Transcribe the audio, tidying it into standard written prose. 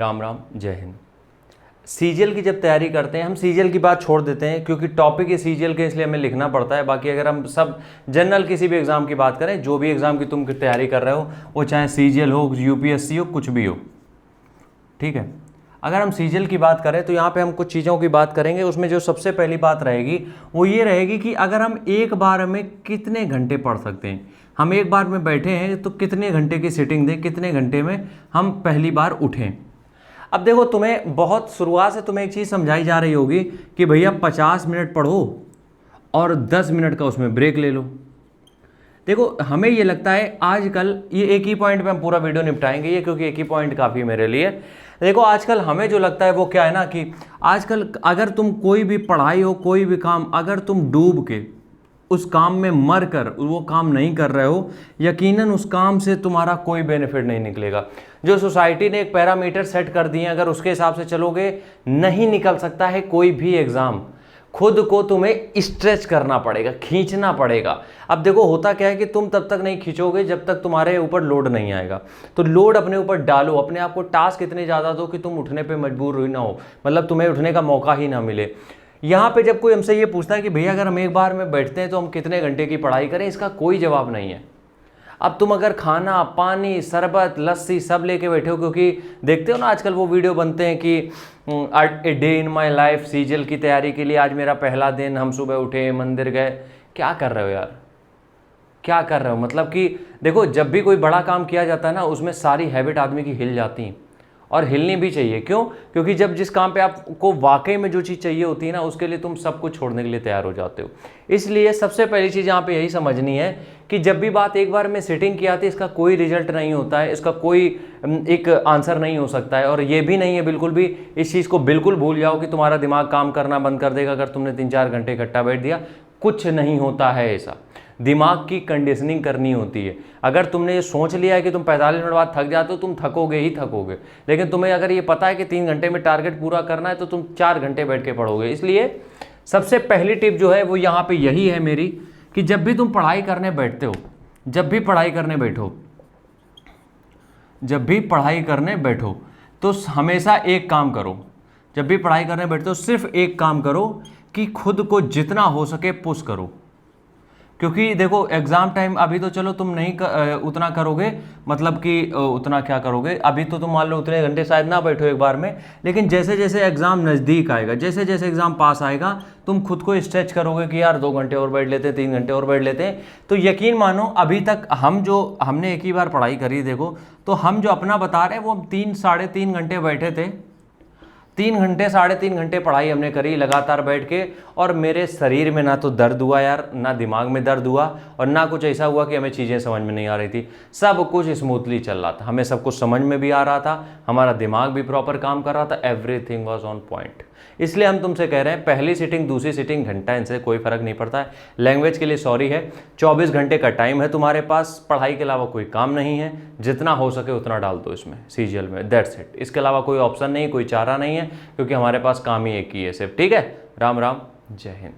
राम राम, जय हिंद। सीजीएल की जब तैयारी करते हैं हम, सीजीएल की बात छोड़ देते हैं क्योंकि टॉपिक है सीजीएल के, इसलिए हमें लिखना पड़ता है। बाकी अगर हम सब जनरल किसी भी एग्ज़ाम की बात करें, जो भी एग्ज़ाम की तुम तैयारी कर रहे हो, वो चाहे सीजीएल हो, यूपीएससी हो, कुछ भी हो, ठीक है। अगर हम सीजीएल की बात करें तो यहाँ पे हम कुछ चीज़ों की बात करेंगे। उसमें जो सबसे पहली बात रहेगी वो ये रहेगी कि अगर हम एक बार में कितने घंटे पढ़ सकते हैं। हम एक बार में बैठे हैं तो कितने घंटे की सिटिंग दें, कितने घंटे में हम पहली बार उठें। अब देखो, तुम्हें बहुत शुरुआत से तुम्हें एक चीज़ समझाई जा रही होगी कि भैया 50 मिनट पढ़ो और 10 मिनट का उसमें ब्रेक ले लो। देखो, हमें ये लगता है आजकल, ये एक ही पॉइंट पे हम पूरा वीडियो निपटाएंगे ये, क्योंकि एक ही पॉइंट काफ़ी मेरे लिए। देखो, आजकल हमें जो लगता है वो क्या है ना कि आजकल अगर तुम कोई भी पढ़ाई हो, कोई भी काम, अगर तुम डूब के उस काम में मर कर वो काम नहीं कर रहे हो, यकीनन उस काम से तुम्हारा कोई बेनिफिट नहीं निकलेगा। जो सोसाइटी ने एक पैरामीटर सेट कर दिए, अगर उसके हिसाब से चलोगे नहीं निकल सकता है कोई भी एग्ज़ाम। खुद को तुम्हें स्ट्रेच करना पड़ेगा, खींचना पड़ेगा। अब देखो, होता क्या है कि तुम तब तक नहीं खींचोगे जब तक तुम्हारे ऊपर लोड नहीं आएगा। तो लोड अपने ऊपर डालो, अपने आप को टास्क इतने ज़्यादा दो कि तुम उठने पे मजबूर ही ना हो, मतलब तुम्हें उठने का मौका ही ना मिले। यहाँ पे जब कोई हमसे ये पूछता है कि भैया अगर हम एक बार में बैठते हैं तो हम कितने घंटे की पढ़ाई करें, इसका कोई जवाब नहीं है। अब तुम अगर खाना, पानी, शरबत, लस्सी सब लेके बैठे हो, क्योंकि देखते हो ना आजकल वो वीडियो बनते हैं कि a day in my life, CGL की तैयारी के लिए आज मेरा पहला दिन, हम सुबह उठे, मंदिर गए। क्या कर रहे हो यार, क्या कर रहे हो? मतलब कि देखो, जब भी कोई बड़ा काम किया जाता है ना, उसमें सारी हैबिट आदमी की हिल जाती हैं, और हिलनी भी चाहिए। क्यों? क्योंकि जब जिस काम पे आपको वाकई में जो चीज़ चाहिए होती है ना, उसके लिए तुम सब कुछ छोड़ने के लिए तैयार हो जाते हो। इसलिए सबसे पहली चीज़ यहाँ पे यही समझनी है कि जब भी बात एक बार में सिटिंग की आती है, इसका कोई रिजल्ट नहीं होता है, इसका कोई एक आंसर नहीं हो सकता है। और ये भी नहीं है बिल्कुल भी, इस चीज़ को बिल्कुल भूल जाओ कि तुम्हारा दिमाग काम करना बंद कर देगा अगर तुमने 3-4 घंटे इकट्ठा बैठ दिया। कुछ नहीं होता है ऐसा। दिमाग की कंडीशनिंग करनी होती है। अगर तुमने ये सोच लिया है कि तुम 45 मिनट बाद थक जाते हो, तुम थकोगे ही थकोगे। लेकिन तुम्हें अगर ये पता है कि 3 घंटे में टारगेट पूरा करना है, तो तुम 4 घंटे बैठ के पढ़ोगे। इसलिए सबसे पहली टिप जो है वो यहाँ पे यही है मेरी, कि जब भी तुम पढ़ाई करने बैठते हो, जब भी पढ़ाई करने बैठो तो हमेशा एक काम करो। जब भी पढ़ाई करने बैठते हो सिर्फ एक काम करो कि खुद को जितना हो सके पुश करो। क्योंकि देखो, एग्ज़ाम टाइम अभी तो चलो तुम नहीं उतना करोगे, मतलब कि उतना क्या करोगे, अभी तो तुम मान लो उतने घंटे शायद ना बैठो एक बार में। लेकिन जैसे जैसे एग्ज़ाम नज़दीक आएगा, जैसे जैसे एग्ज़ाम पास आएगा, तुम खुद को स्ट्रेच करोगे कि यार 2 घंटे और बैठ लेते हैं, 3 घंटे और बैठ लेते हैं। तो यकीन मानो, अभी तक हमने एक ही बार पढ़ाई करी, देखो तो हम जो अपना बता रहे हैं वो 3-3.5 घंटे बैठे थे। 3 घंटे, 3.5 घंटे पढ़ाई हमने करी लगातार बैठ के, और मेरे शरीर में ना तो दर्द हुआ यार, ना दिमाग में दर्द हुआ, और ना कुछ ऐसा हुआ कि हमें चीज़ें समझ में नहीं आ रही थी। सब कुछ स्मूथली चल रहा था, हमें सब कुछ समझ में भी आ रहा था, हमारा दिमाग भी प्रॉपर काम कर रहा था, एवरीथिंग वाज ऑन पॉइंट। इसलिए हम तुमसे कह रहे हैं, पहली सिटिंग, दूसरी सिटिंग, घंटा, इनसे कोई फर्क नहीं पड़ता है। लैंग्वेज के लिए सॉरी है, 24 घंटे का टाइम है तुम्हारे पास, पढ़ाई के अलावा कोई काम नहीं है। जितना हो सके उतना डाल दो इसमें, सीजीएल में, दैट्स इट। इसके अलावा कोई ऑप्शन नहीं, कोई चारा नहीं है, क्योंकि हमारे पास काम ही एक ही है सिर्फ। ठीक है, राम राम, जय हिंद।